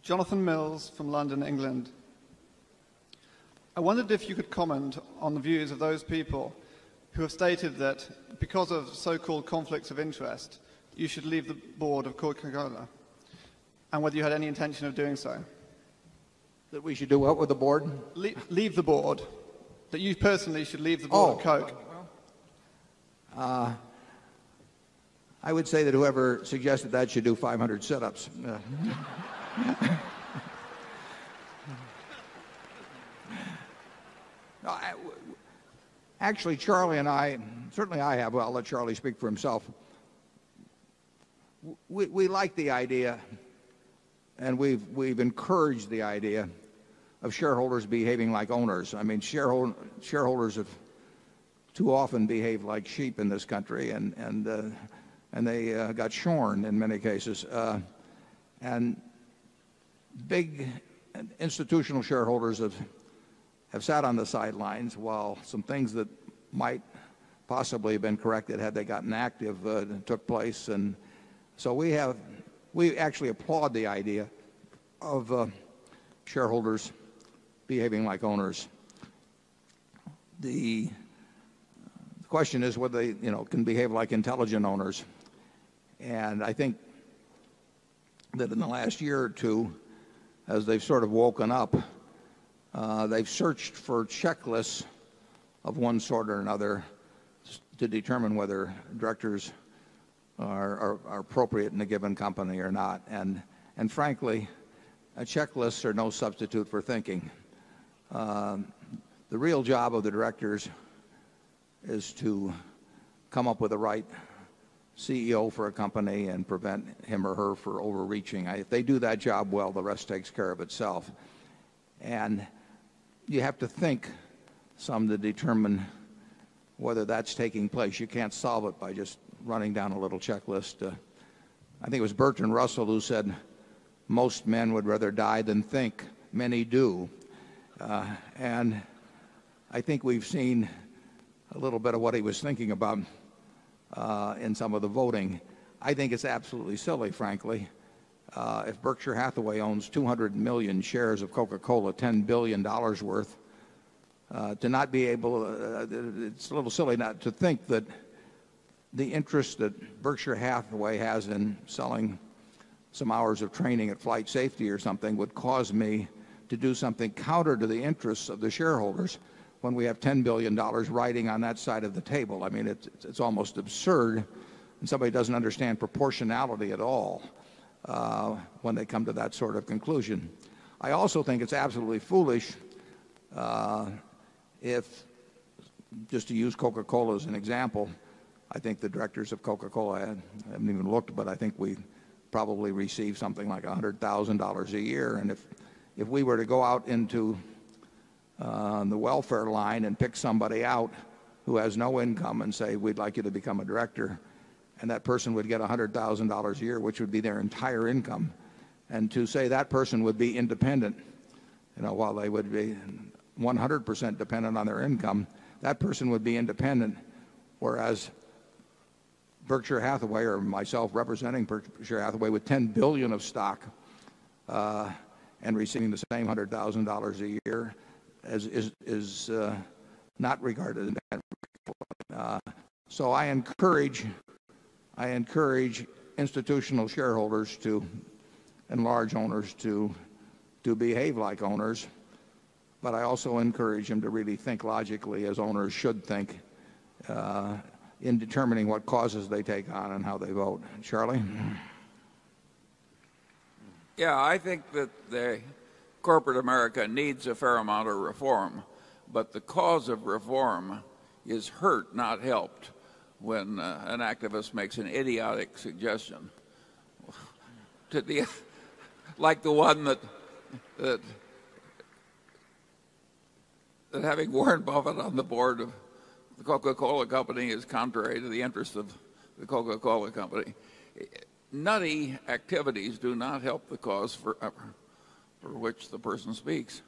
Jonathan Mills from London, England. I wondered if you could comment on the views of those people who have stated that because of so-called conflicts of interest, you should leave the board of Coca-Cola, and whether you had any intention of doing so. That we should do what with the board? Leave the board. That you personally should leave the board of Coke. I would say that whoever suggested that should do 500 sit-ups. No, actually, Charlie and I, certainly I have, well, I'll let Charlie speak for himself. We like the idea, and we've encouraged the idea of shareholders behaving like owners. I mean, shareholders have too often behaved like sheep in this country, and they got shorn in many cases. And big institutional shareholders have sat on the sidelines while some things that might possibly have been corrected had they gotten active took place. And so we actually applaud the idea of shareholders behaving like owners. The question is whether they can behave like intelligent owners. And I think that in the last year or two, as they've sort of woken up, they've searched for checklists of one sort or another to determine whether directors are appropriate in a given company or not. And frankly, checklists are no substitute for thinking. The real job of the directors is to come up with the right CEO for a company and prevent him or her from overreaching. If they do that job well, the rest takes care of itself. And you have to think some to determine whether that's taking place. You can't solve it by just running down a little checklist. I think it was Bertrand Russell who said, most men would rather die than think. Many do. And I think we've seen a little bit of what he was thinking about in some of the voting. I think it's absolutely silly, frankly. If Berkshire Hathaway owns 200 million shares of Coca-Cola, $10 billion worth, to not be able, it's a little silly not to think that the interest that Berkshire Hathaway has in selling some hours of training at flight safety or something would cause me to do something counter to the interests of the shareholders when we have $10 billion riding on that side of the table. I mean, it's almost absurd, and somebody doesn't understand proportionality at all when they come to that sort of conclusion. I also think it's absolutely foolish if, just to use Coca-Cola as an example, I think the directors of Coca-Cola, I haven't even looked, but I think we probably receive something like $100,000 a year. And if we were to go out into the welfare line and pick somebody out who has no income and say, we'd like you to become a director, and that person would get $100,000 a year, which would be their entire income, and to say that person would be independent, while they would be 100% dependent on their income, that person would be independent, whereas Berkshire Hathaway, or myself representing Berkshire Hathaway with $10 billion of stock and receiving the same $100,000 a year, is not regarded as that. So I encourage institutional shareholders and large owners to behave like owners, but I also encourage them to really think logically as owners should think in determining what causes they take on and how they vote. Charlie? Yeah, I think that corporate America needs a fair amount of reform, but the cause of reform is hurt, not helped, when an activist makes an idiotic suggestion like the one that having Warren Buffett on the board of the Coca-Cola Company is contrary to the interest of the Coca-Cola Company. Nutty activities do not help the cause for which the person speaks.